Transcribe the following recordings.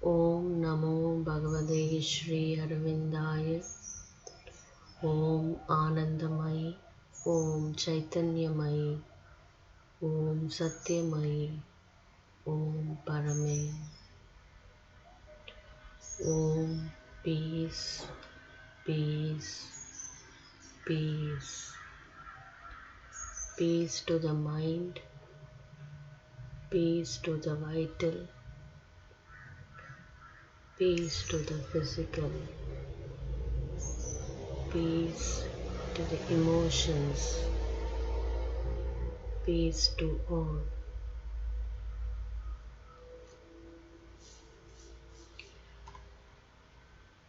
Om Namo Bhagavate Sri Aurobindaya. Om Anandamayi. Om Chaitanyamayi. Om Satyamayi. Om Parame. Om Peace, Peace, Peace. Peace to the mind, peace to the vital, peace to the physical, peace to the emotions, peace to all.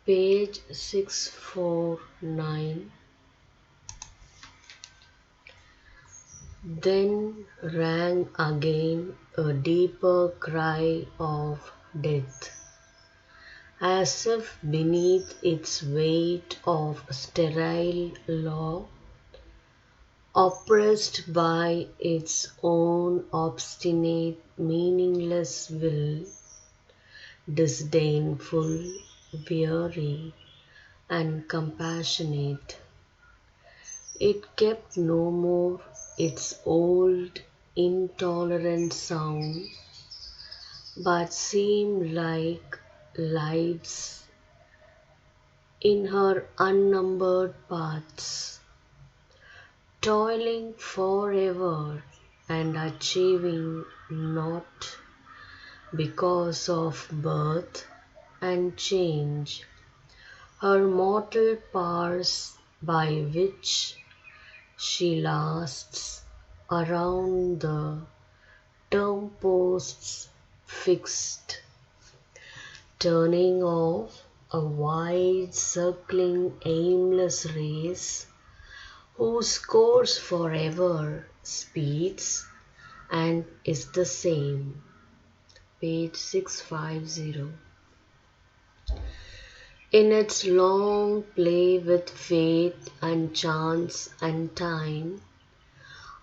Page 649. Then rang again a deeper cry of death, as if beneath its weight of sterile law, oppressed by its own obstinate, meaningless will, disdainful, weary, and compassionate. It kept no more its old intolerant sound, but seemed like lives in her unnumbered paths, toiling forever and achieving naught because of birth and change, her mortal powers by which she lasts around the term posts fixed, turning off a wide circling aimless race whose course forever speeds and is the same. Page 650. In its long play with fate and chance and time,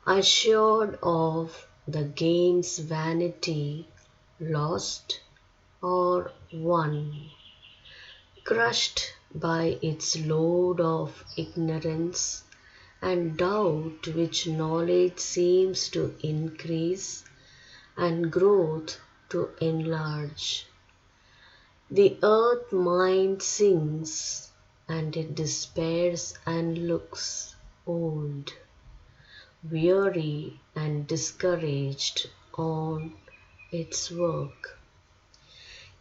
assured of the gain's vanity, lost or won, crushed by its load of ignorance and doubt which knowledge seems to increase and growth to enlarge. The earth mind sinks, and it despairs and looks old, weary and discouraged on its work.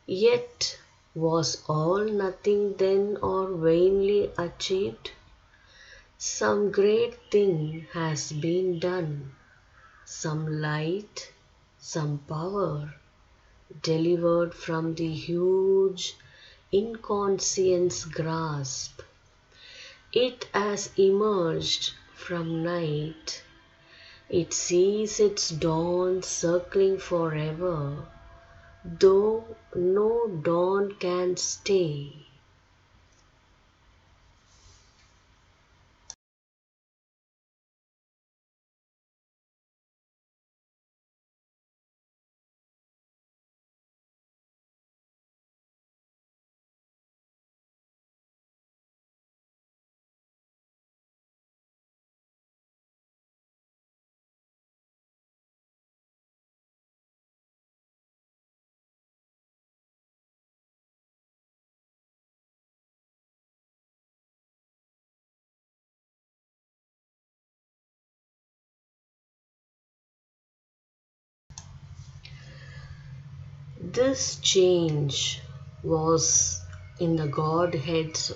Yet was all nothing then or vainly achieved? Some great thing has been done, some light, some power, delivered from the huge inconscience grasp. It has emerged from night. It sees its dawn circling forever, though no dawn can stay. This change was in the Godhead's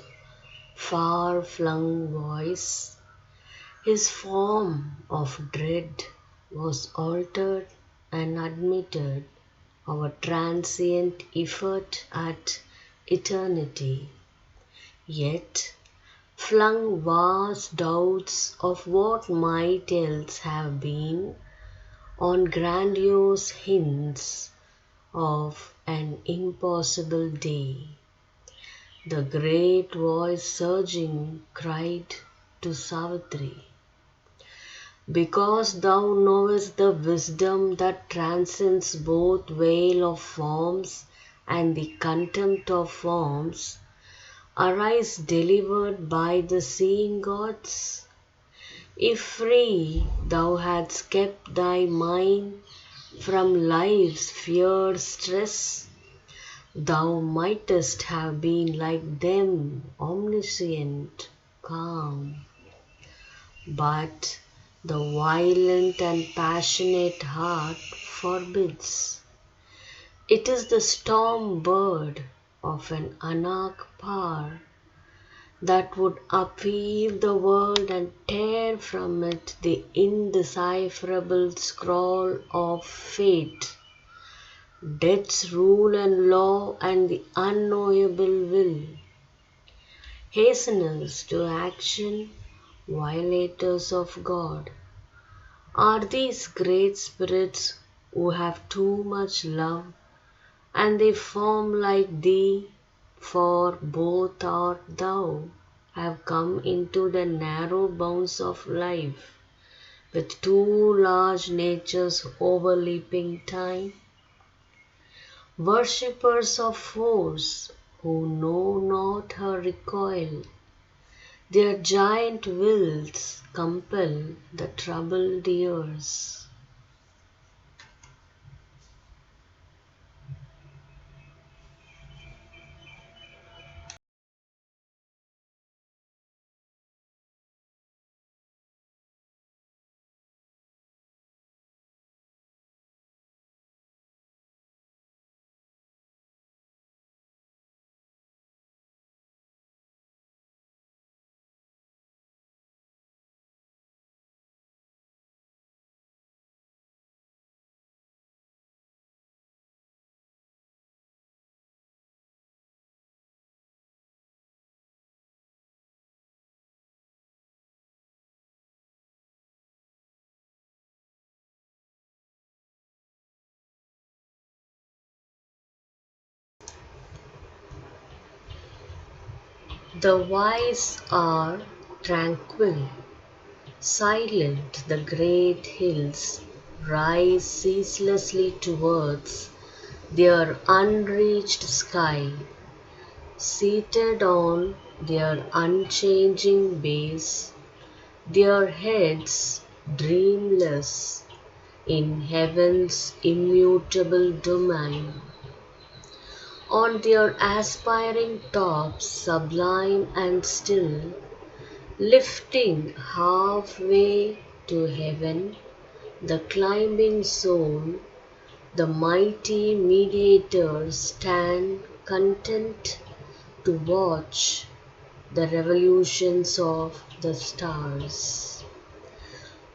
far-flung voice. His form of dread was altered and admitted our transient effort at eternity, yet flung vast doubts of what might else have been on grandiose hints of an impossible day. The great voice surging cried to Savitri, "Because thou knowest the wisdom that transcends both veil of forms and the contempt of forms, arise delivered by the seeing gods. If free thou hadst kept thy mind from life's fierce stress, thou mightest have been like them, omniscient, calm. But the violent and passionate heart forbids. It is the storm bird of an anarch power that would upheave the world and tear from it the indecipherable scroll of fate, death's rule and law, and the unknowable will. Hasteners to action, violators of God, are these great spirits who have too much love, and they form like thee, for both art thou, have come into the narrow bounds of life, with two large natures overleaping time, worshippers of force who know not her recoil. Their giant wills compel the troubled years." The wise are tranquil, silent. The great hills rise ceaselessly towards their unreached sky, seated on their unchanging base, their heads dreamless in heaven's immutable domain. On their aspiring tops, sublime and still, lifting halfway to heaven the climbing soul, the mighty mediators stand content to watch the revolutions of the stars.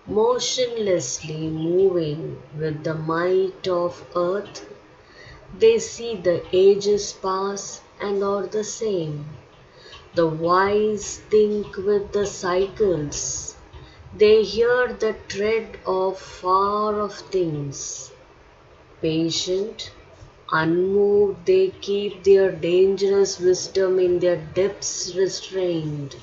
Motionlessly moving with the might of earth, they see the ages pass and are the same. The wise think with the cycles. They hear the tread of far off things. Patient, unmoved, they keep their dangerous wisdom in their depths restrained,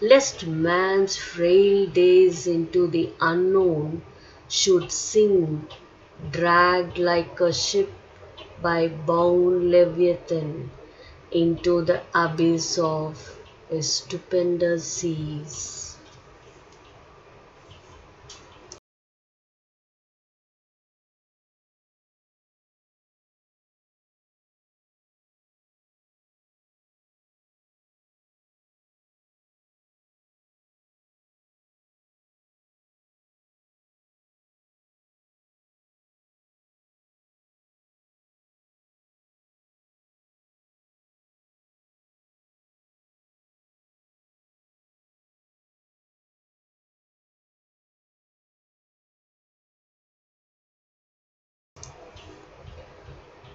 lest man's frail days into the unknown should sink, dragged like a ship by bound Leviathan into the abyss of stupendous seas.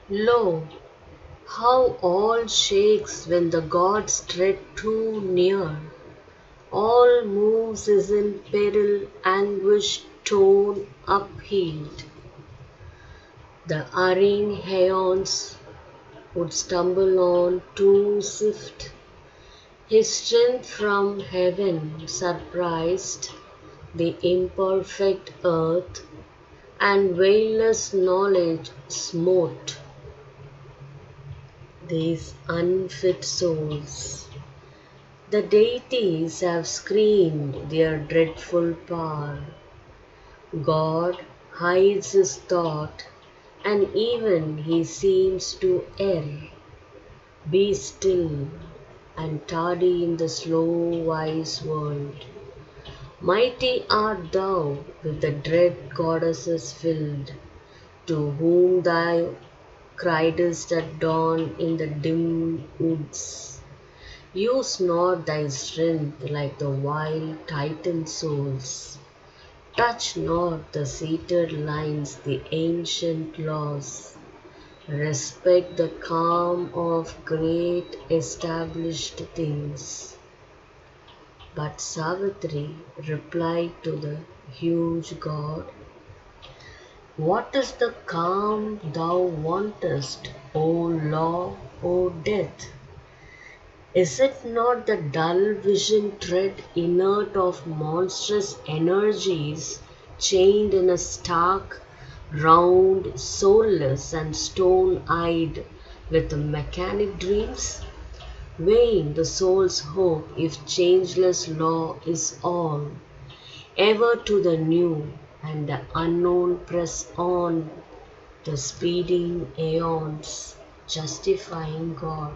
Lo, how all shakes when the gods tread too near. All moves is in peril, anguish torn, upheaved. The erring aeons would stumble on too swift. His strength from heaven surprised the imperfect earth, and veilless knowledge smote these unfit souls. The deities have screened their dreadful power. God hides his thought, and even he seems to err. Be still and tardy in the slow wise world. Mighty art thou with the dread goddesses filled, to whom thou criedest at dawn in the dim woods. Use not thy strength like the wild Titan souls. Touch not the seated lines, the ancient laws. Respect the calm of great established things. But Savitri replied to the huge god, what is the calm thou wantest, O law, O death? Is it not the dull vision tread inert of monstrous energies chained in a stark, round, soulless and stone-eyed with mechanic dreams? Vain the soul's hope if changeless law is all. Ever to the new and the unknown press on the speeding aeons, justifying God.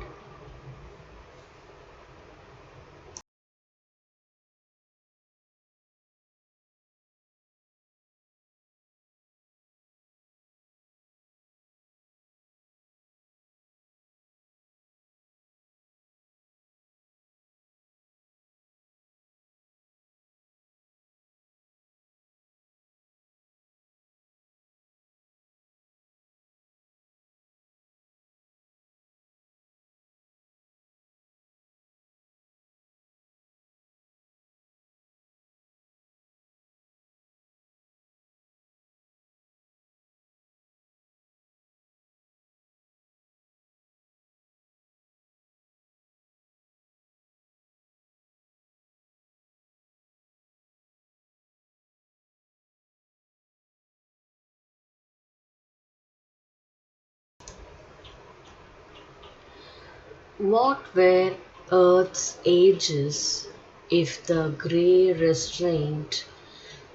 What were earth's ages if the grey restraint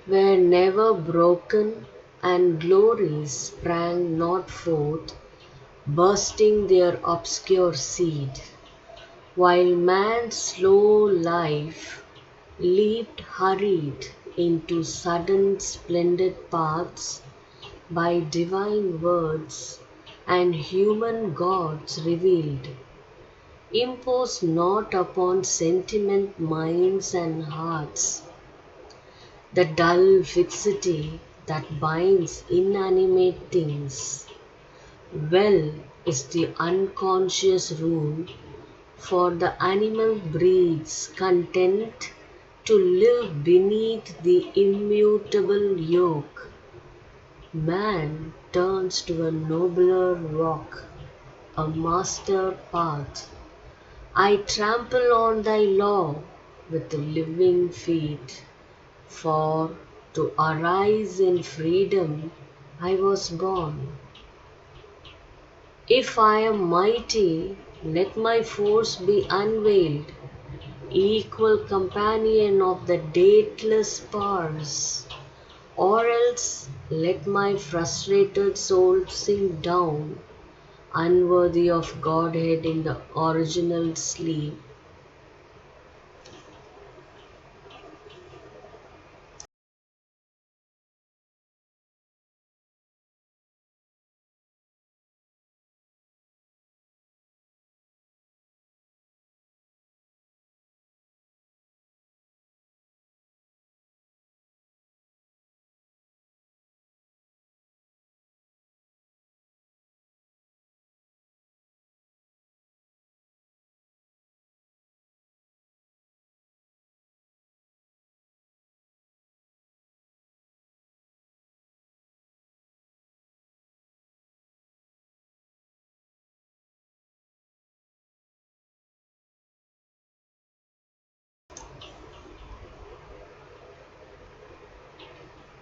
were never broken and glories sprang not forth, bursting their obscure seed, while man's slow life leaped hurried into sudden splendid paths by divine words and human gods revealed. Impose not upon sentiment minds and hearts the dull fixity that binds inanimate things. Well is the unconscious rule, for the animal breeds content to live beneath the immutable yoke. Man turns to a nobler walk, a master path. I trample on thy law with living feet, for to arise in freedom I was born. If I am mighty, let my force be unveiled, equal companion of the dateless powers, or else let my frustrated soul sink down, unworthy of Godhead in the original sleep.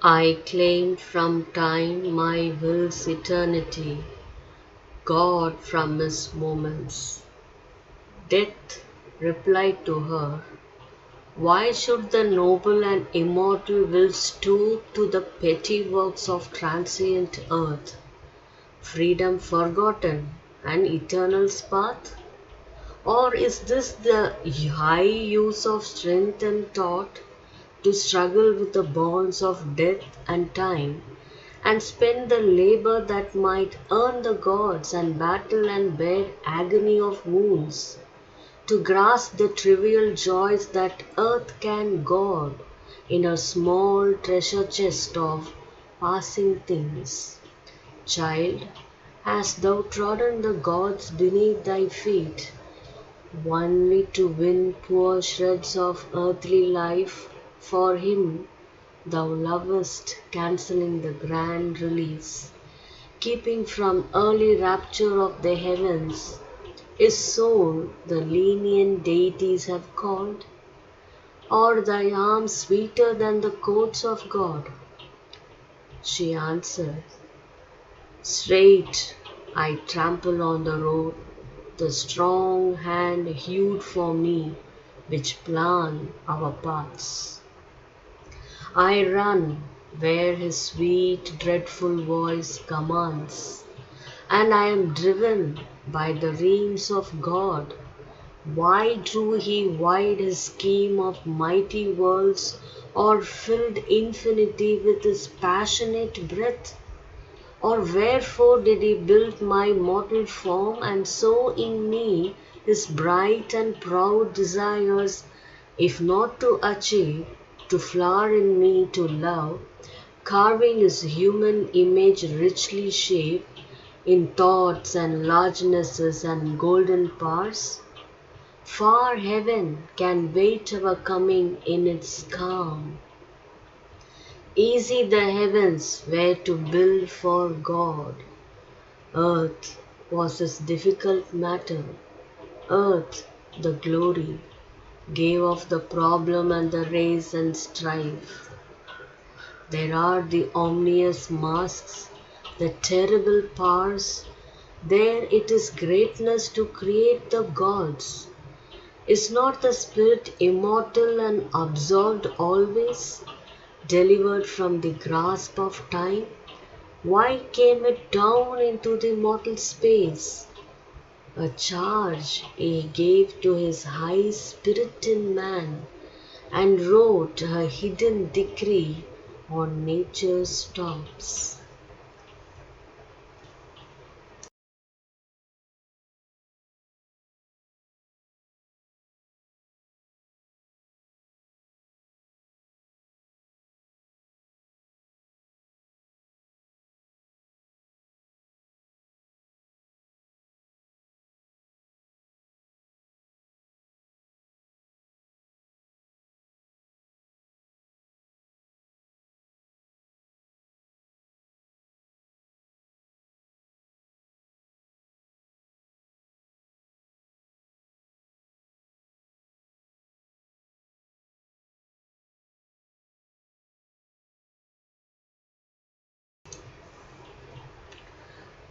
I claimed from time my will's eternity, God from his moments. Death replied to her, why should the noble and immortal will stoop to the petty works of transient earth? Freedom forgotten and eternal's path? Or is this the high use of strength and thought to struggle with the bonds of death and time, and spend the labor that might earn the gods and battle and bear agony of wounds, to grasp the trivial joys that earth can guard in her small treasure chest of passing things? Child, hast thou trodden the gods beneath thy feet, only to win poor shreds of earthly life for him thou lovest, cancelling the grand release, keeping from early rapture of the heavens? Is soul the lenient deities have called, or thy arms sweeter than the courts of God? She answered, straight I trample on the road the strong hand hewed for me, which plan our paths. I run where his sweet, dreadful voice commands, and I am driven by the reins of God. Why drew he wide his scheme of mighty worlds, or filled infinity with his passionate breath? Or wherefore did he build my mortal form and sow in me his bright and proud desires, if not to achieve, to flower in me to love, carving his human image richly shaped in thoughts and largenesses and golden powers? Far heaven can wait our coming in its calm. Easy the heavens were to build for God. Earth was his difficult matter. Earth, the glory, gave of the problem and the race and strife. There are the ominous masks, the terrible powers. There it is greatness to create the gods. Is not the spirit immortal and absolved always, delivered from the grasp of time? Why came it down into the mortal space? A charge he gave to his high spirit in man, and wrote a hidden decree on nature's tops.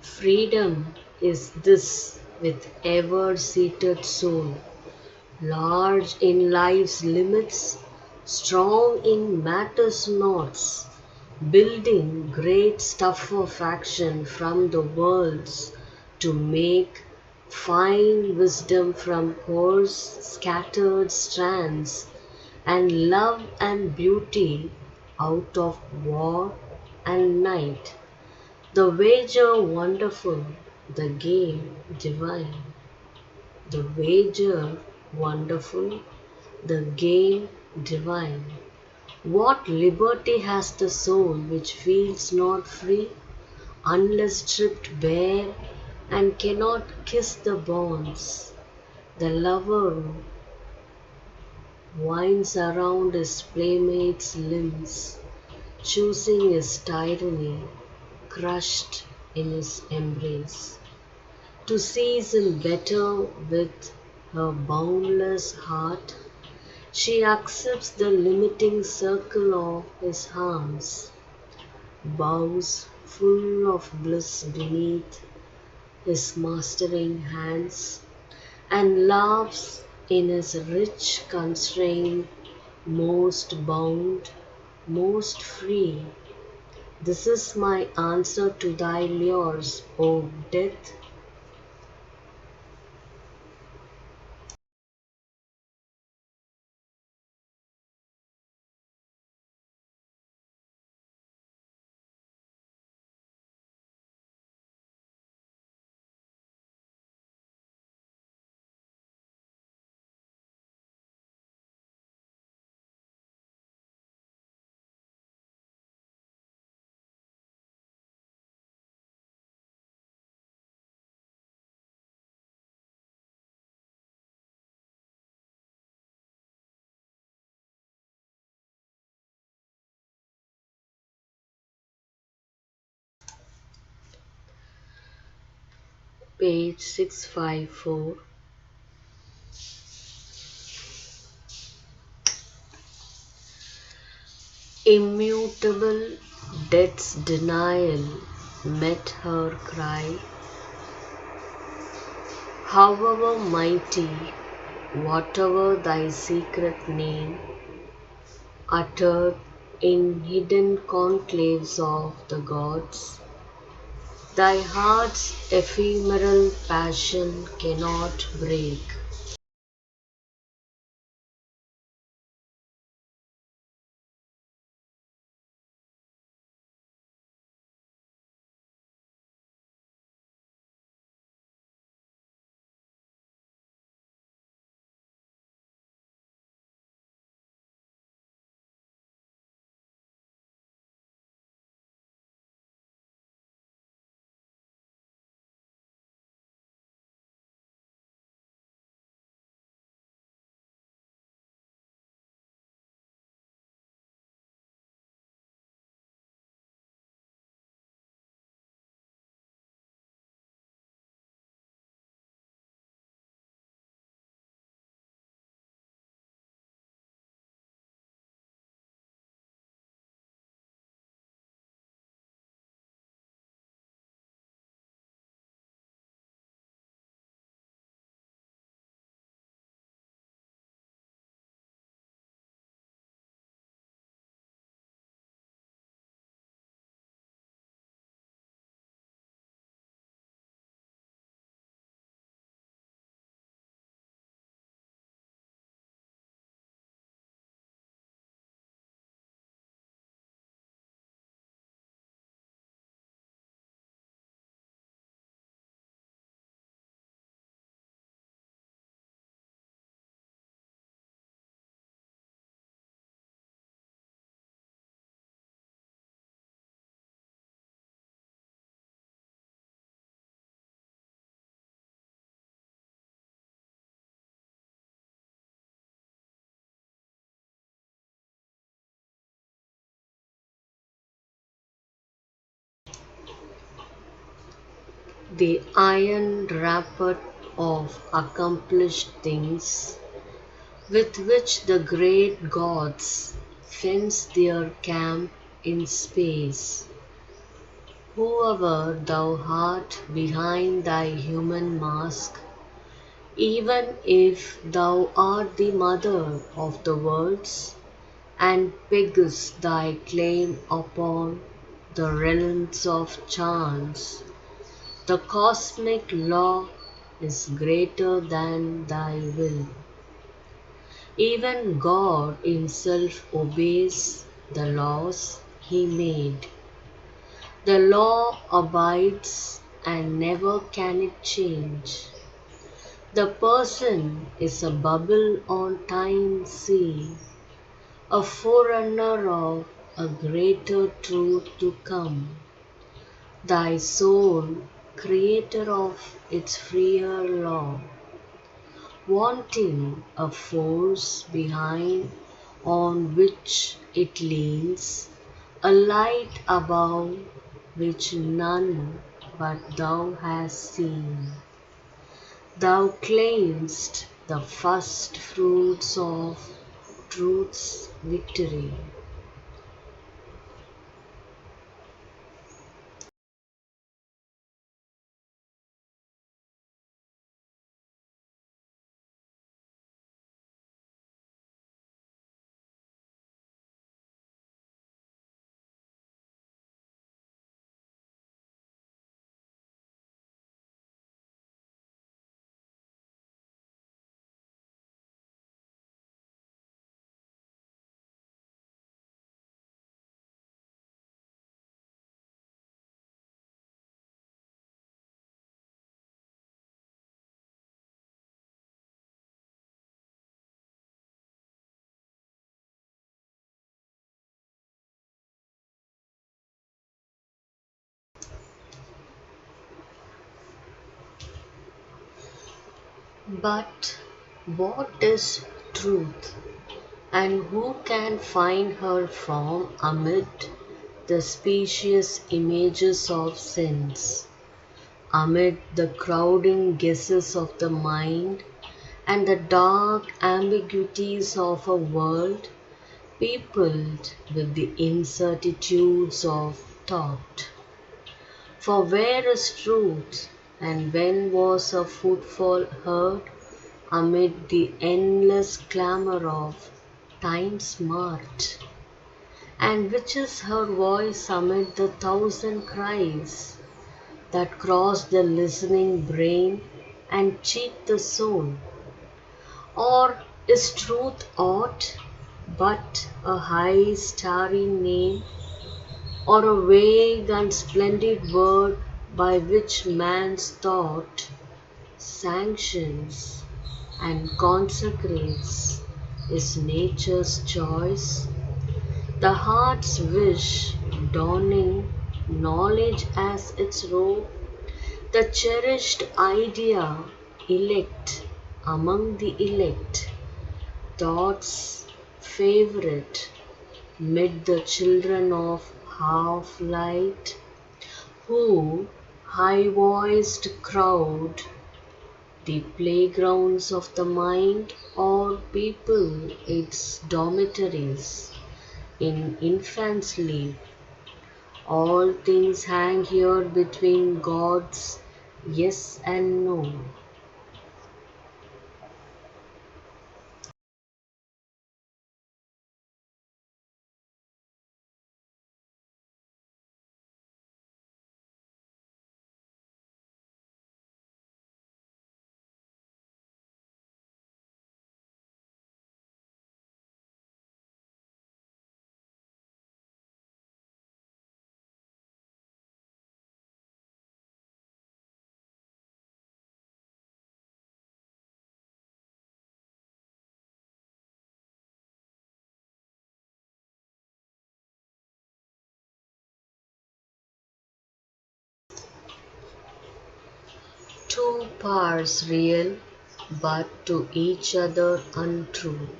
Freedom is this with ever-seated soul, large in life's limits, strong in matter's knots, building great stuff of action from the worlds to make fine wisdom from coarse scattered strands, and love and beauty out of war and night. The wager wonderful, the game divine. The wager wonderful, the game divine. What liberty has the soul which feels not free, unless stripped bare, and cannot kiss the bonds? The lover winds around his playmate's limbs, choosing his tyranny, crushed in his embrace. To seize him better with her boundless heart, she accepts the limiting circle of his harms, bows full of bliss beneath his mastering hands, and laughs in his rich constraint, most bound, most free. This is my answer to thy lures, O death. Page 654. Immutable death's denial met her cry, however mighty, whatever thy secret name, uttered in hidden conclaves of the gods, thy heart's ephemeral passion cannot break. The iron wrapper of accomplished things, with which the great gods fence their camp in space. Whoever thou art behind thy human mask, even if thou art the mother of the worlds, and peggest thy claim upon the realms of chance, the cosmic law is greater than thy will. Even God himself obeys the laws he made. The law abides and never can it change. The person is a bubble on time's sea, a forerunner of a greater truth to come. Thy soul, creator of its freer law, wanting a force behind on which it leans, a light above which none but thou hast seen. Thou claim'st the first fruits of truth's victory. But what is truth, and who can find her form amid the specious images of sense, amid the crowding guesses of the mind and the dark ambiguities of a world peopled with the incertitudes of thought? For where is truth, and when was a footfall heard amid the endless clamor of time's march? And which is her voice amid the thousand cries that cross the listening brain and cheat the soul? Or is truth aught but a high starry name, or a vague and splendid word by which man's thought sanctions and consecrates is nature's choice, the heart's wish, donning knowledge as its robe, the cherished idea, elect among the elect, thought's favorite mid the children of half light, who, high voiced, crowd the playgrounds of the mind, or people its dormitories in infant sleep. All things hang here between God's yes and no. Two powers real, but to each other untrue.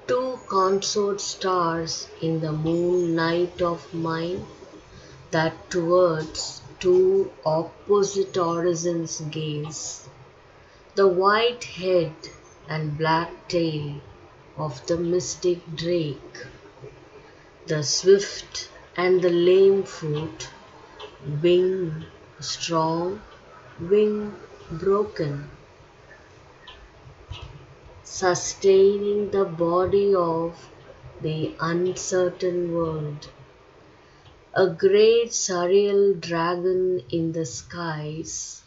Two consort stars in the moon night of mine, that towards two opposite horizons gaze. The white head and black tail of the mystic drake, the swift and the lame foot, wing strong, wing broken, sustaining the body of the uncertain world. A great surreal dragon in the skies,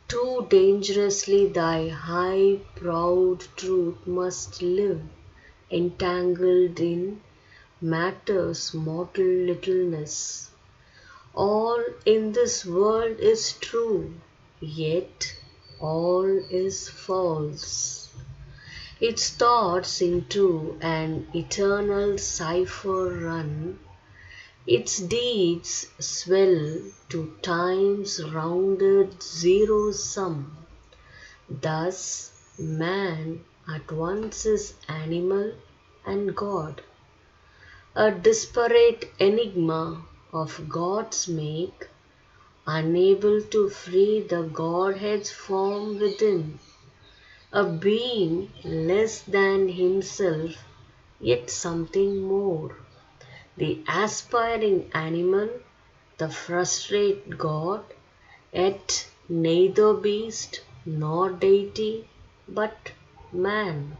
too dangerously thy high proud truth must live, entangled in matter's mortal littleness. All in this world is true, yet all is false. Its thoughts into an eternal cipher run, its deeds swell to time's rounded zero sum. Thus man at once is animal and God, a disparate enigma of God's make, unable to free the Godhead's form within, a being less than himself, yet something more, the aspiring animal, the frustrate God, yet neither beast nor deity, but man.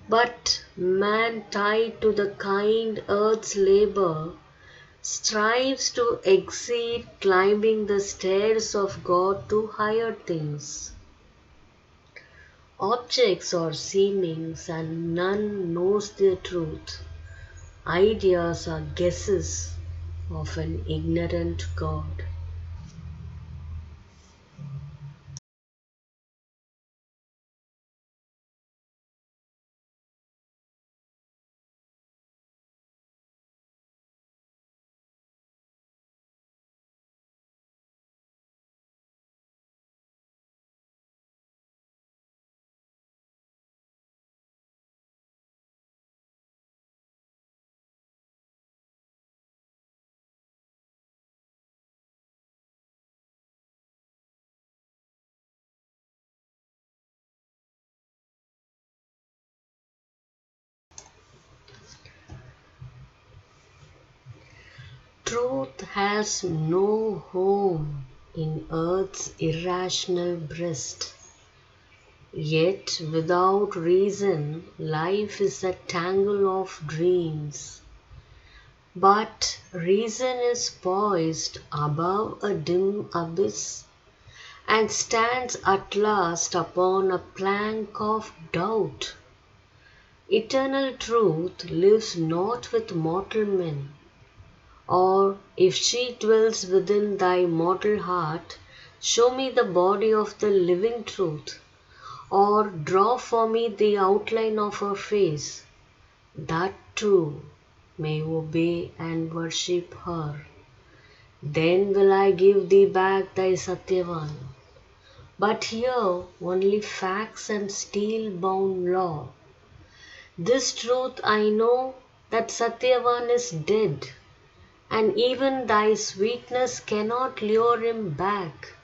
But man, tied to the kind earth's labor, strives to exceed, climbing the stairs of God to higher things. Objects are seemings, and none knows their truth. Ideas are guesses of an ignorant God. Truth has no home in earth's irrational breast. Yet without reason, life is a tangle of dreams. But reason is poised above a dim abyss and stands at last upon a plank of doubt. Eternal truth lives not with mortal men, or if she dwells within thy mortal heart, show me the body of the living truth, or draw for me the outline of her face, that too may obey and worship her. Then will I give thee back thy Satyavan. But here only facts and steel-bound law. This truth I know, that Satyavan is dead, and even thy sweetness cannot lure him back.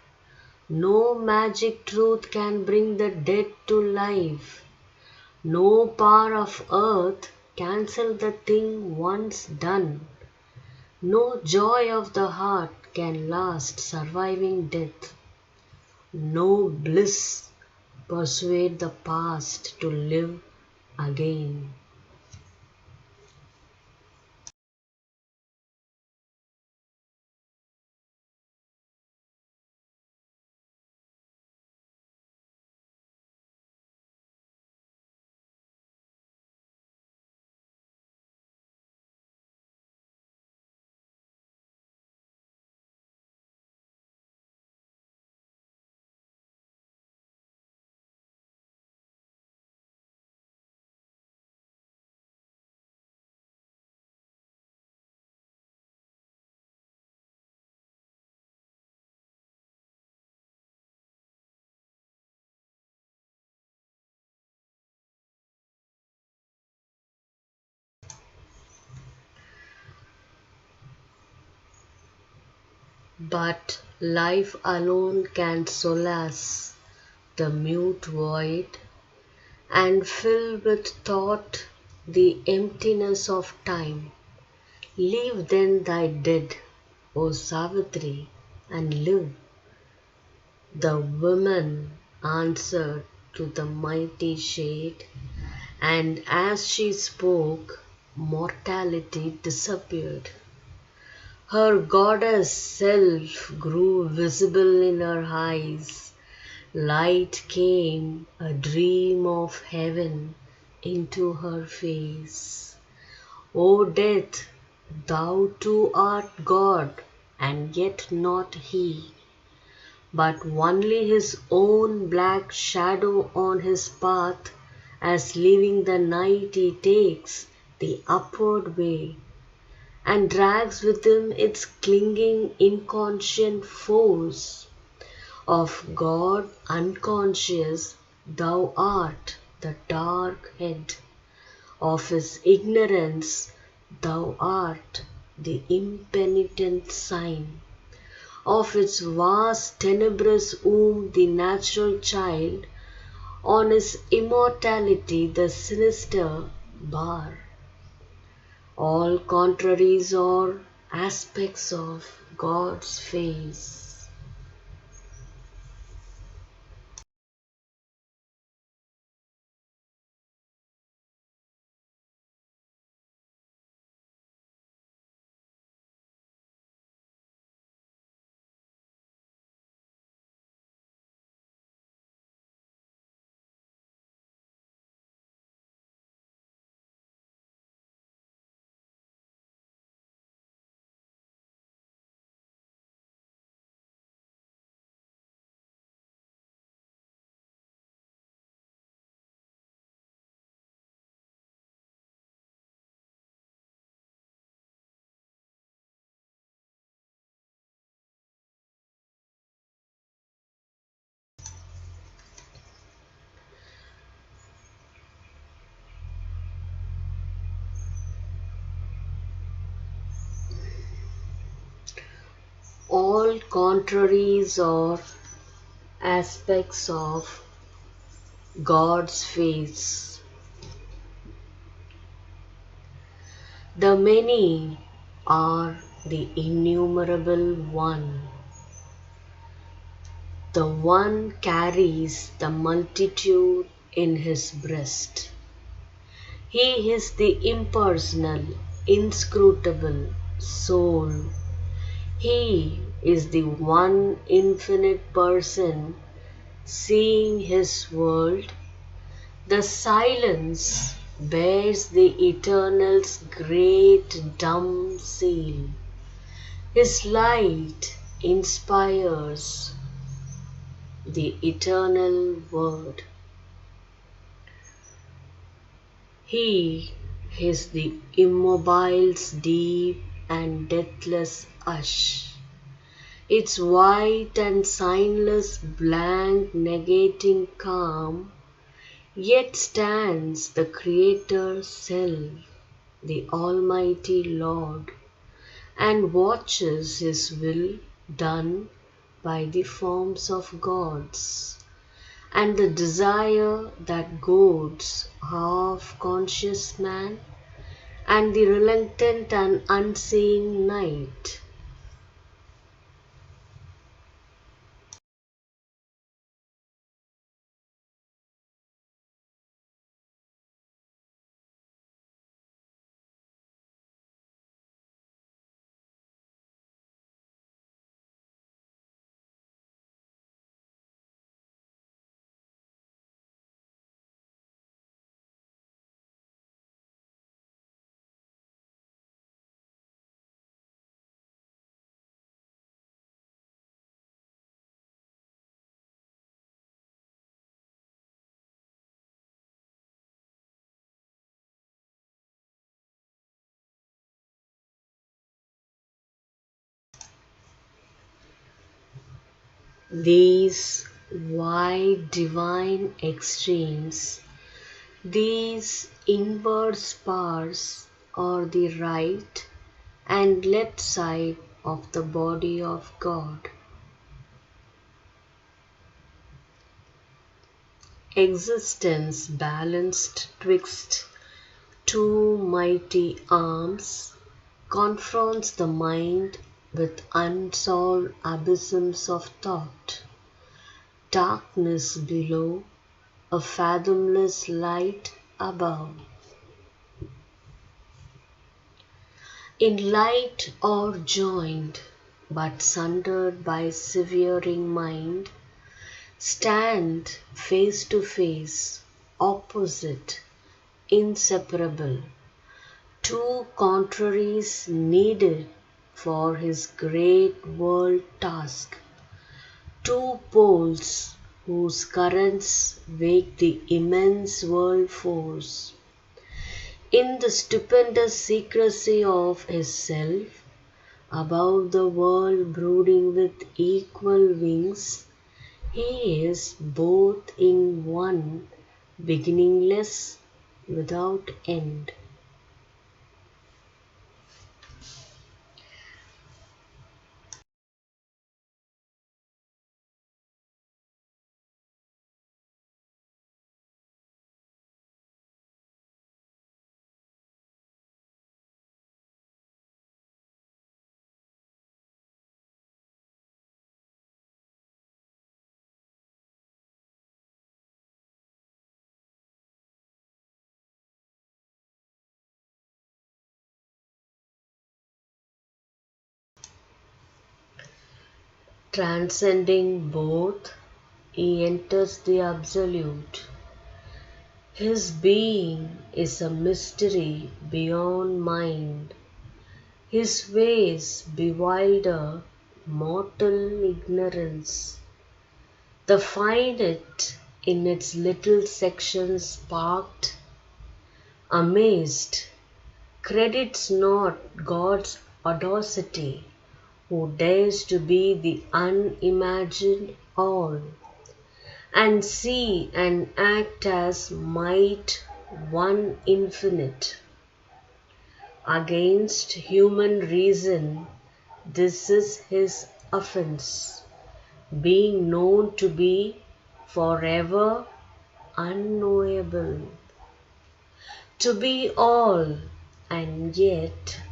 No magic truth can bring the dead to life. No power of earth cancel the thing once done. No joy of the heart can last surviving death. No bliss persuade the past to live again. But life alone can solace the mute void and fill with thought the emptiness of time. Leave then thy dead, O Savitri, and live. The woman answered to the mighty shade, and as she spoke, mortality disappeared. Her goddess self grew visible in her eyes. Light came, a dream of heaven, into her face. O death, thou too art God, and yet not he, but only his own black shadow on his path, as leaving the night he takes the upward way, and drags with him its clinging inconscient foes. Of God unconscious, thou art the dark head. Of his ignorance, thou art the impenitent sign. Of its vast tenebrous womb the natural child, on his immortality the sinister bar. All contraries are aspects of God's face. All contraries are aspects of God's face. The many are the innumerable One. The One carries the multitude in his breast. He is the impersonal, inscrutable soul. He is the one infinite person seeing his world. The silence bears the Eternal's great dumb seal. His light inspires the eternal word. He is the immobile's deep and deathless hush. Its white and signless blank negating calm, yet stands the Creator's self, the Almighty Lord, and watches His will done by the forms of gods, and the desire that goads half-conscious man, and the reluctant and unseeing night. These wide divine extremes, these inward spars, are the right and left side of the body of God. Existence balanced twixt two mighty arms confronts the mind with unsolved abysms of thought, darkness below, a fathomless light above. In light or joined, but sundered by severing mind, stand face to face, opposite, inseparable, two contraries needed for his great world task, two poles whose currents wake the immense world force. In the stupendous secrecy of his self, above the world brooding with equal wings, he is both in one, beginningless, without end. Transcending both, he enters the Absolute. His being is a mystery beyond mind. His ways bewilder mortal ignorance. The finite in its little sections sparked, amazed, credits not God's audacity, who dares to be the unimagined all, and see and act as might one infinite. Against human reason, this is his offense, being known to be forever unknowable, to be all and yet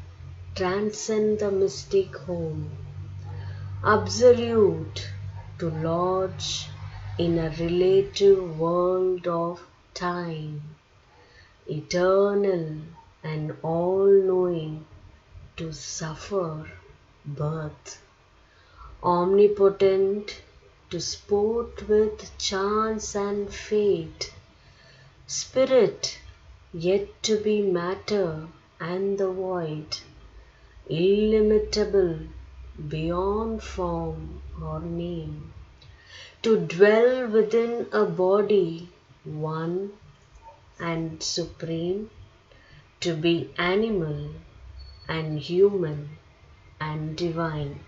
transcend the mystic home, absolute to lodge in a relative world of time, eternal and all-knowing to suffer birth, omnipotent to sport with chance and fate, spirit yet to be matter and the void, illimitable beyond form or name, to dwell within a body one and supreme, to be animal and human and divine.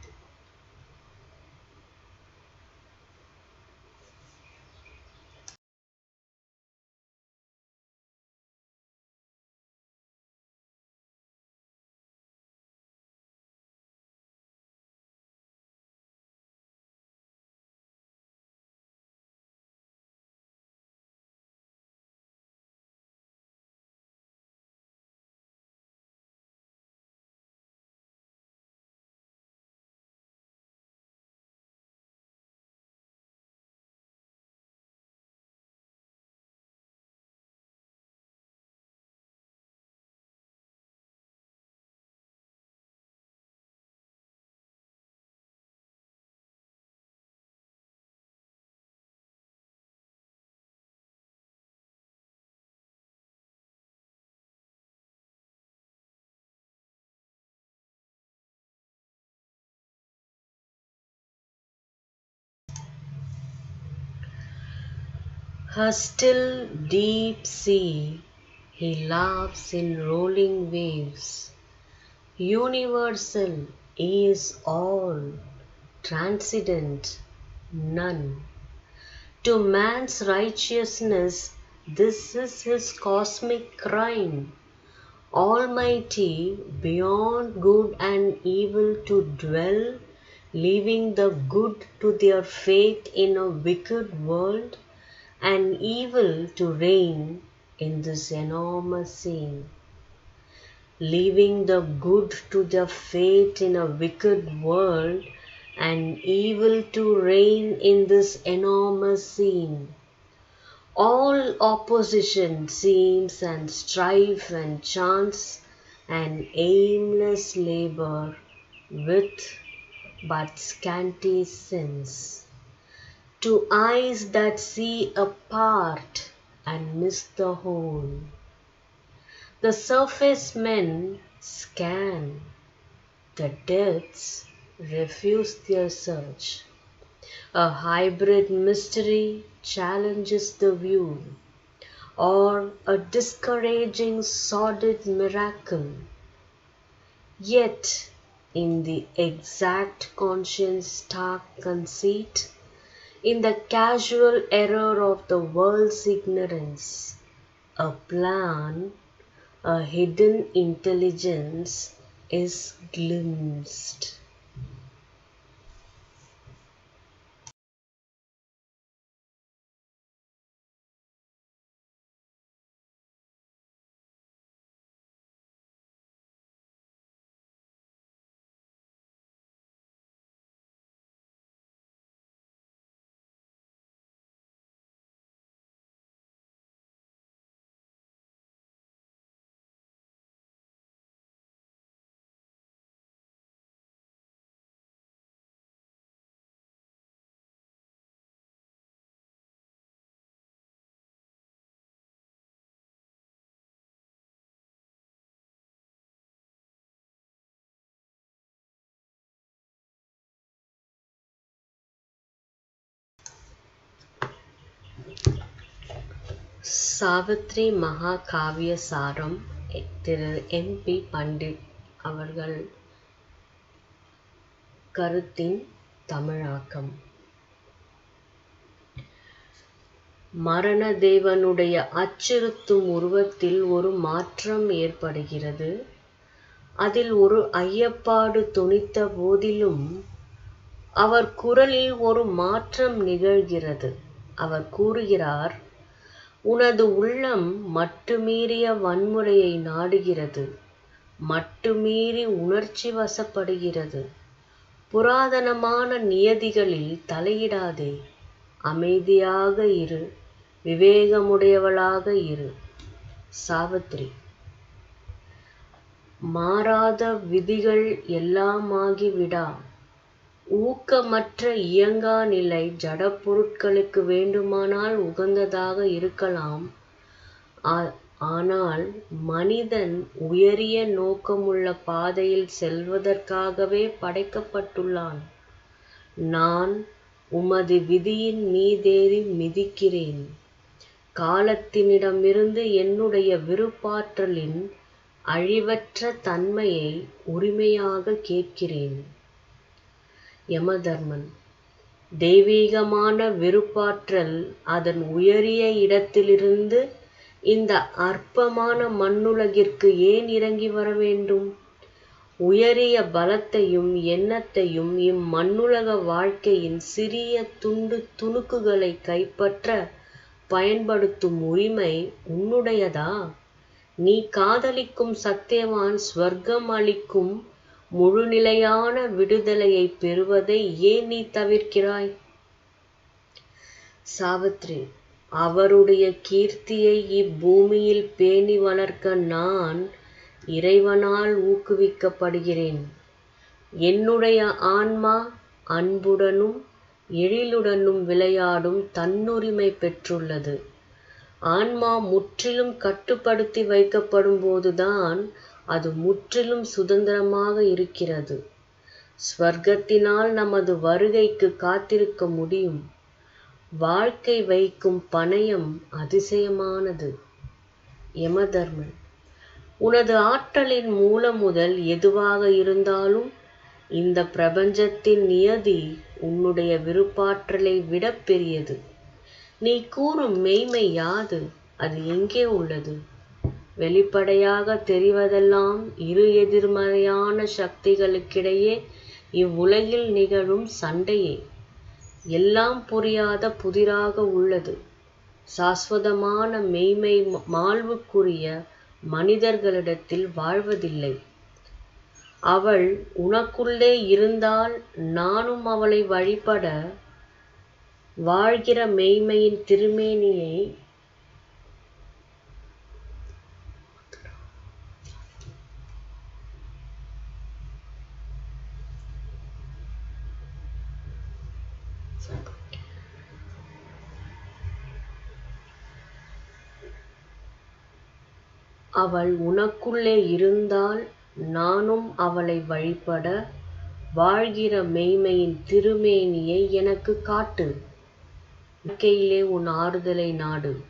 Her still deep sea, he laughs in rolling waves. Universal he is all, transcendent none. To man's righteousness, this is his cosmic crime. Almighty beyond good and evil to dwell, leaving the good to their fate in a wicked world, and evil to reign in this enormous scene. Leaving the good to their fate in a wicked world, and evil to reign in this enormous scene. All opposition seems and strife and chance and aimless labor with but scanty sense. To eyes that see a part and miss the whole. The surface men scan, the depths refuse their search. A hybrid mystery challenges the view, or a discouraging sordid miracle. Yet, in the exact conscience stark conceit, in the casual error of the world's ignorance, a plan, a hidden intelligence is glimpsed. Savitri மகா காவிய சாரம் திரு MP Pandit அவர்கள் கருத்தின் தமிழாக்கம். மரணதேவனுடைய அச்சுறுத்தும் உருவத்தில் ஒரு மாற்றம் ஏற்படுகிறது. அதில் ஒரு ஐயப்பாடு தொனித்த போதிலும் அவர் குரலில் ஒரு மாற்றம் நிகழ்கிறது. அவர் கூறுகிறார், உனது உள்ளம் மட்டுமீறிய வன்முறையை நாடுகிறது. மட்டுமீறி உணர்ச்சி வசப்படுகிறது. புராதனமான நியதிகளில் தலையிடாதே. அமைதியாக இரு. விவேகமுடையவளாக இரு. சாவித்ரி. மாறாத விதிகள் எல்லாமாகிவிடா. ஊக்கமற்ற இயங்கா நிலை ஜடப்பொருட்களுக்கு வேண்டுமானால் உகந்ததாக இருக்கலாம். ஆனால் மனிதன் உயரிய நோக்கமுள்ள பாதையில் செல்வதற்காகவே படைக்கப்பட்டுள்ளான். நான் உமது விதியின் மீதேறி மிதிக்கிறேன். காலத்தினிடமிருந்து என்னுடைய விருப்பாற்றலின் அழிவற்ற தன்மையை உரிமையாக கேட்கிறேன். யமதர்மன். தெய்வீகமான விருப்பாற்றல் அதன் உயரிய இடத்திலிருந்து இந்த அற்பமான மண்ணுலகிற்கு ஏன் இறங்கி வர வேண்டும்? உயரிய பலத்தையும் எண்ணத்தையும் இம்மண்ணுலக வாழ்க்கையின் சிறிய துணுக்குகளை கைப்பற்ற பயன்படுத்தும் உரிமை உன்னுடையதா? நீ காதலிக்கும் சத்தியவான் ஸ்வர்க்கம் அளிக்கும் முழுநிலையான விடுதலையை பெறுவதை ஏன் நீ தவிர்க்கிறாய்? சாவித்ரி. அவருடைய கீர்த்தியை இப்பூமியில் பேணி வளர்க்க நான் இறைவனால் ஊக்குவிக்கப்படுகிறேன். என்னுடைய ஆன்மா அன்புடனும் எழிலுடனும் விளையாடும் தன்னுரிமை பெற்றுள்ளது. ஆன்மா முற்றிலும் கட்டுப்படுத்தி வைக்கப்படும் போதுதான் அது முற்றிலும் சுதந்திரமாக இருக்கிறது. ஸ்வர்க்கத்தினால் நமது வருகைக்கு காத்திருக்க முடியும். வாழ்க்கை வைக்கும் பணயம் அதிசயமானது. யமதர்மன். உனது ஆற்றலின் மூலமுதல் எதுவாக இருந்தாலும் இந்த பிரபஞ்சத்தின் நியதி உன்னுடைய விருப்பாற்றலை விட பெரியது. நீ கூறும் மெய்மை யாது? அது எங்கே உள்ளது? வெளிப்படையாக தெரிவதெல்லாம் இரு எதிர்மறையான சக்திகளுக்கிடையே இவ்வுலகில் நிகழும் சண்டையே. எல்லாம் புரியாத புதிராக உள்ளது. சாஸ்வதமான மெய்மை மாழ்வுக்குரிய மனிதர்களிடத்தில் வாழ்வதில்லை. அவள் உனக்குள்ளே இருந்தால் நானும் அவளை வழிபட வாழ்கிற மெய்மையின் திருமேனியை அவள் உனக்குள்ளே இருந்தால் நானும் அவளை வழிபட வாழ்கிற மெய்மையின் திருமேனியை எனக்கு காட்டு. வாழ்க்கையிலே உன் ஆறுதலை நாடு.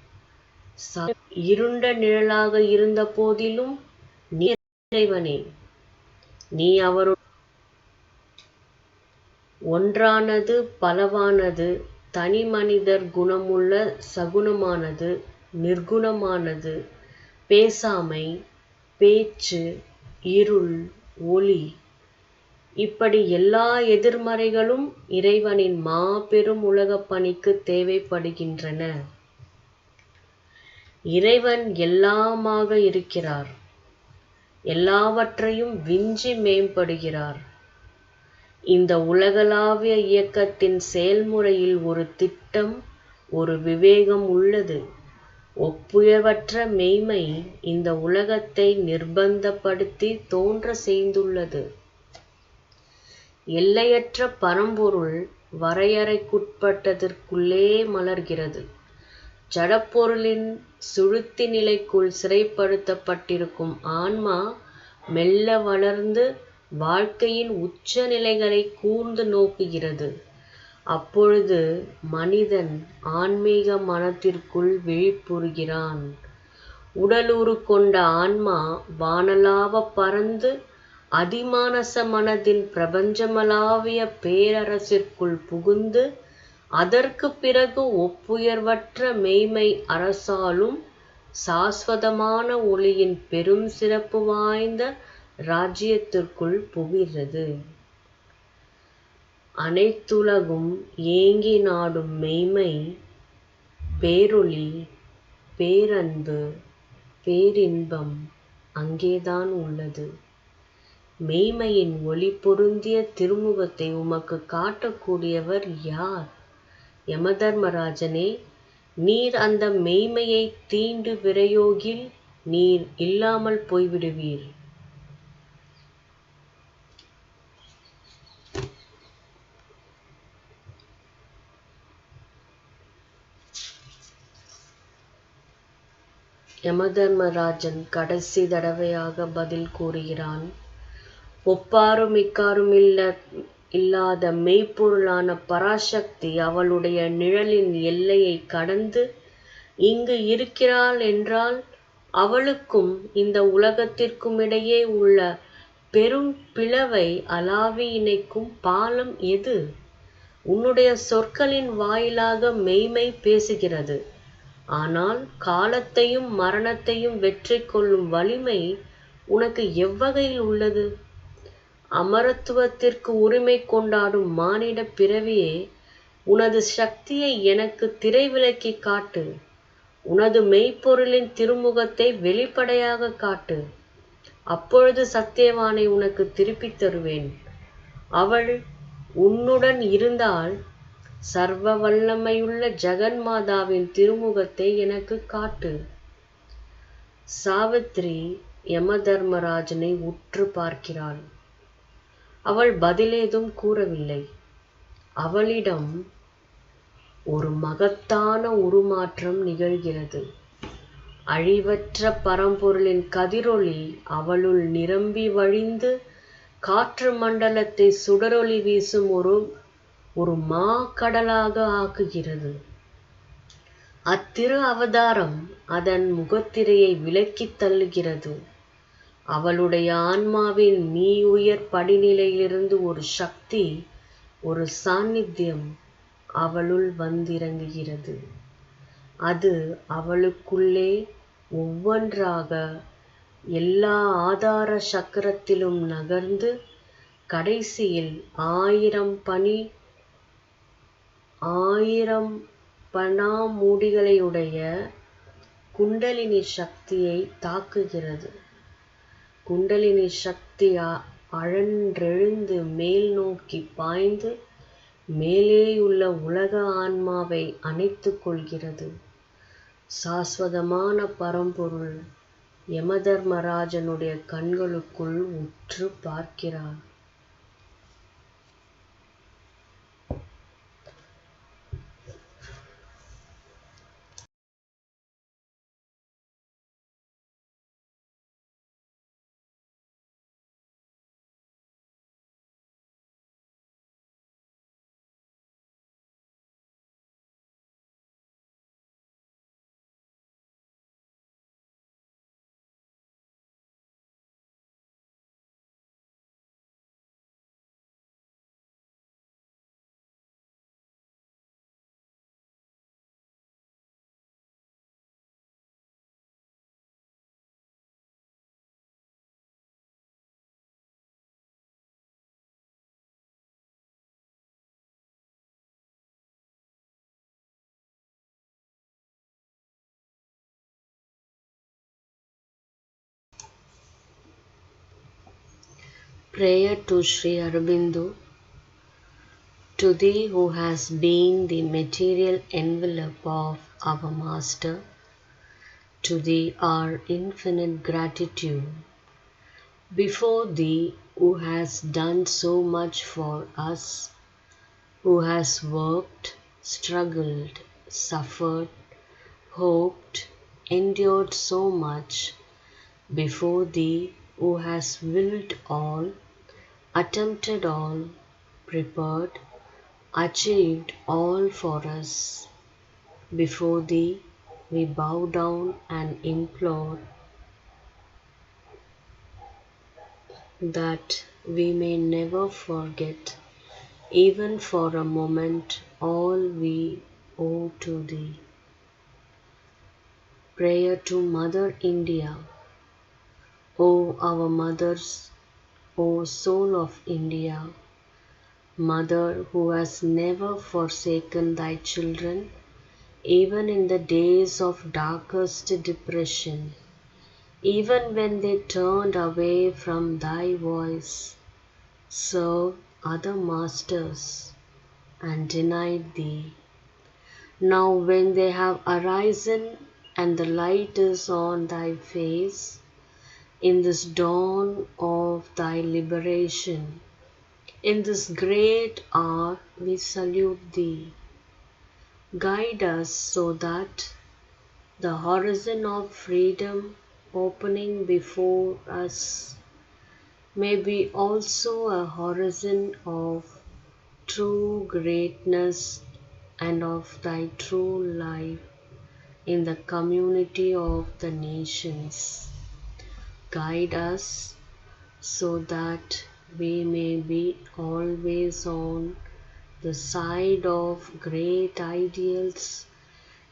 இருண்ட நிழலாக இருந்த போதிலும் நீ இறைவனே. நீ அவருடைய ஒன்றானது பலவானது, தனி மனிதர் குணமுள்ள சகுனமானது, நிர்குணமானது, பேசாமை, பேச்சு, இருள், ஒளி, இப்படி எல்லா எதிர்மறைகளும் இறைவனின் மாபெரும் உலகப் பணிக்கு தேவைப்படுகின்றன. இறைவன் எல்லாமாக இருக்கிறார். எல்லாவற்றையும் விஞ்சி மேம்படுகிறார். இந்த உலகளாவிய இயக்கத்தின் செயல்முறையில் ஒரு திட்டம், ஒரு விவேகம் உள்ளது. ஒப்புயர்வற்ற மெய்மை இந்த உலகத்தை நிர்பந்தப்படுத்தி தோன்ற செய்துள்ளது. எல்லையற்ற பரம்பொருள் வரையறைக்குட்பட்டதற்குள்ளே மலர்கிறது. ஜடப்பொருளின் சுழுத்தி நிலைக்குள் சிறைப்படுத்தப்பட்டிருக்கும் ஆன்மா மெல்ல வளர்ந்து வாழ்க்கையின் உச்ச நிலைகளை கூர்ந்து நோக்குகிறது. அப்பொழுது மனிதன் ஆன்மீக மனத்திற்குள் விழிப்புறுகிறான். உடலுறு கொண்ட ஆன்மா வானளாவ பறந்து அதிமானச மனதின் பிரபஞ்சமளாவிய பேரரசிற்குள் புகுந்து அதற்கு பிறகு ஒப்புயர்வற்ற மெய்மை அரசாலும் சாஸ்வதமான ஒளியின் பெரும் சிறப்பு வாய்ந்த ராஜ்யத்திற்குள் புகிறது. அனைத்துலகும் ஏங்கி நாடும் மெய்மை, பேரொளி, பேரன்பு, பேரின்பம், அங்கேதான் உள்ளது. மெய்மையின் ஒளி பொருந்திய திருமுகத்தை உமக்கு காட்டக்கூடியவர் யார்? யமதர்மராஜனே, நீர் அந்த மெய்மையை தீண்டு விரையோகில் நீர் இல்லாமல் போய்விடுவீர். யமதர்மராஜன் கடைசி தடவையாக பதில் கூறுகிறான். ஒப்பாரும் இக்காரும் இல்லாத மெய்ப்பொருளான பராசக்தி அவளுடைய நிழலின் எல்லையை கடந்து இங்கு இருக்கிறாள் என்றால் அவளுக்கும் இந்த உலகத்திற்கும் இடையே உள்ள பெரும் பிளவை அளாவி இணைக்கும் பாலம் எது? உன்னுடைய சொற்களின் வாயிலாக மெய்மை பேசுகிறது. ஆனால் காலத்தையும் மரணத்தையும் வெற்றி கொள்ளும் வலிமை உனக்கு எவ்வகையில் உள்ளது? அமரத்துவத்திற்கு உரிமை கொண்டாடும் மானிட பிறவியே, உனது சக்தியை எனக்கு திரைவிலக்கி காட்டு. உனது மெய்ப்பொருளின் திருமுகத்தை வெளிப்படையாக காட்டு. அப்பொழுது சத்தியவானை உனக்கு திருப்பித் தருவேன். அவள் உன்னுடன் இருந்தால் சர்வ வல்லமையுள்ள ஜெகன்மாதாவின் திருமுகத்தை எனக்கு காட்டு. சாவித்ரி யமதர்மராஜனை உற்று பார்க்கிறாள். அவள் பதிலேதும் கூறவில்லை. அவளிடம் ஒரு மகத்தான உருமாற்றம் நிகழ்கிறது. அழிவற்ற பரம்பொருளின் கதிரொளி அவளுள் நிரம்பி வழிந்து காற்று மண்டலத்தை சுடரொளி வீசும் ஒரு மாக்கடலாக ஆக்குகிறது. அத்திரு அவதாரம் அதன் முகத்திரையை விலக்கித் தள்ளுகிறது. அவளுடைய ஆன்மாவின் உயர் படிநிலையிலிருந்து ஒரு சக்தி, ஒரு சாநித்தியம் அவளுள் வந்திறங்குகிறது. அது அவளுக்குள்ளே ஒவ்வொன்றாக எல்லா ஆதார சக்கரத்திலும் நகர்ந்து கடைசியில் 1000 பணாமூடிகளையுடைய குண்டலினி சக்தியை தாக்குகிறது. குண்டலினி சக்தி அழன்றெழுந்து மேல் நோக்கி பாய்ந்து மேலேயுள்ள உலக ஆன்மாவை அணைத்துக் கொள்கிறது. சாஸ்வதமான பரம்பொருள் யமதர்மராஜனுடைய கண்களுக்குள் உற்று பார்க்கிறார். Prayer to Sri Aurobindo. To thee who has been the material envelope of our Master, to thee our infinite gratitude. Before thee who has done so much for us, who has worked, struggled, suffered, hoped, endured so much, before thee who has willed all, attempted all, prepared, achieved all for us. Before thee we bow down and implore that we may never forget, even for a moment, all we owe to thee. Prayer to Mother India. O our mothers, O soul of India, Mother who has never forsaken thy children, even in the days of darkest depression, even when they turned away from thy voice, served other masters, and denied thee. Now when they have arisen and the light is on thy face, in this dawn of thy liberation, in this great hour we salute thee. Guide us so that the horizon of freedom opening before us may be also a horizon of true greatness and of thy true life in the community of the nations. Guide us so that we may be always on the side of great ideals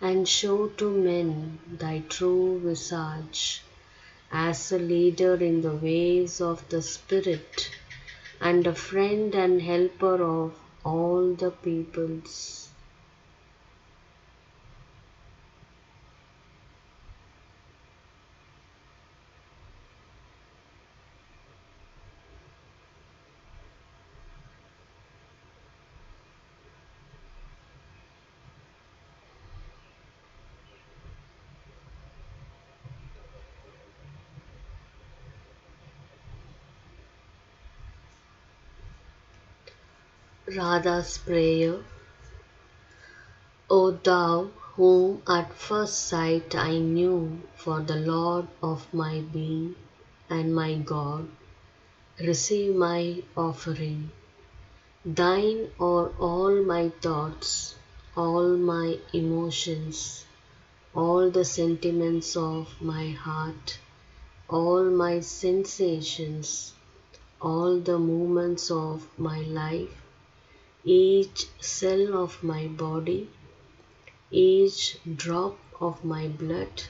and show to men thy true visage as a leader in the ways of the Spirit and a friend and helper of all the peoples. Radha's prayer. O thou whom at first sight I knew for the Lord of my being and my God, receive my offering. Thine are all my thoughts, all my emotions, all the sentiments of my heart, all my sensations, all the movements of my life, each cell of my body, each drop of my blood.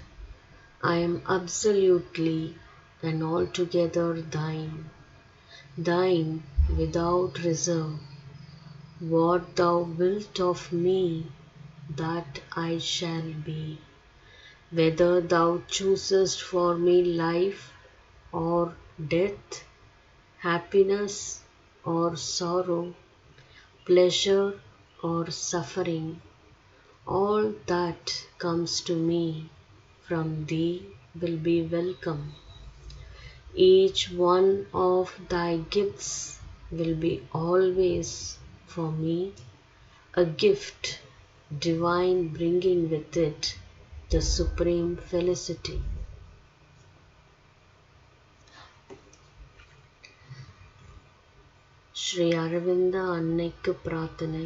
I am absolutely and altogether thine, thine without reserve. What thou wilt of me, that I shall be. Whether thou choosest for me life or death, happiness or sorrow, pleasure or suffering, all that comes to me from thee will be welcome. Each one of thy gifts will be always for me a gift divine, bringing with it the supreme felicity. Sri Arvind அன்னைக்கு பிரார்த்தனை.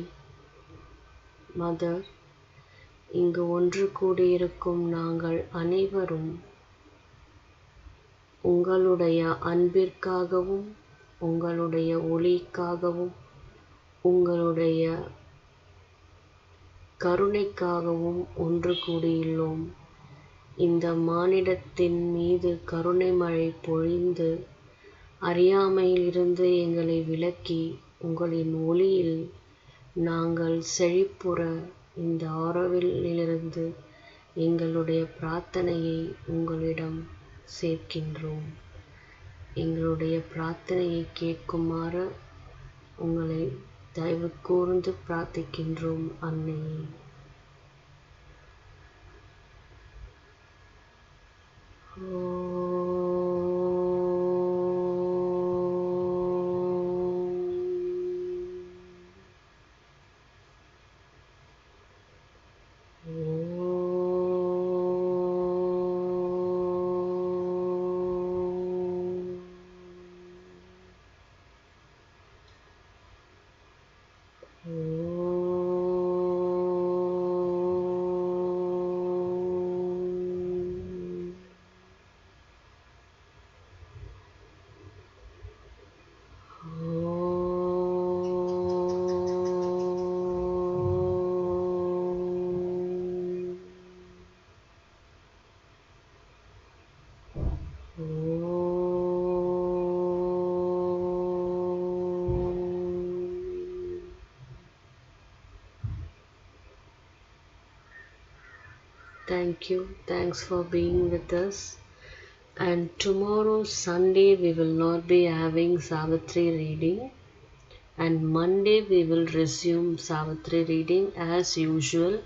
Mother, இங்கு ஒன்று கூடியிருக்கும் நாங்கள் அனைவரும் உங்களுடைய அன்பிற்காகவும் உங்களுடைய ஒளிக்காகவும் உங்களுடைய கருணைக்காகவும் ஒன்று கூடியுள்ளோம். இந்த மானிடத்தின் மீது கருணை மழை பொழிந்து அறியாமையிலிருந்து எங்களை விலக்கி உங்களின் ஒளியில் நாங்கள் செழிப்புற இந்த ஆரோவிலிருந்து எங்களுடைய பிரார்த்தனையை உங்களிடம் சேர்க்கின்றோம். எங்களுடைய பிரார்த்தனையை கேட்குமாறு உங்களை தயவு கூர்ந்து பிரார்த்திக்கின்றோம் அன்னையே. Thank you. Thanks for being with us. And tomorrow, Sunday, we will not be having Savitri reading. And Monday, we will resume Savitri reading as usual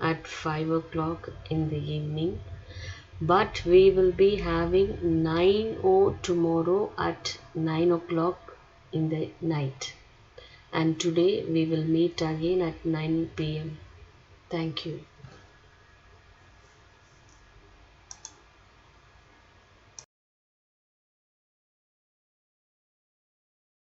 at 5 o'clock in the evening. But we will be having 9 tomorrow at 9 o'clock in the night. And today we will meet again at 9 p.m. Thank you.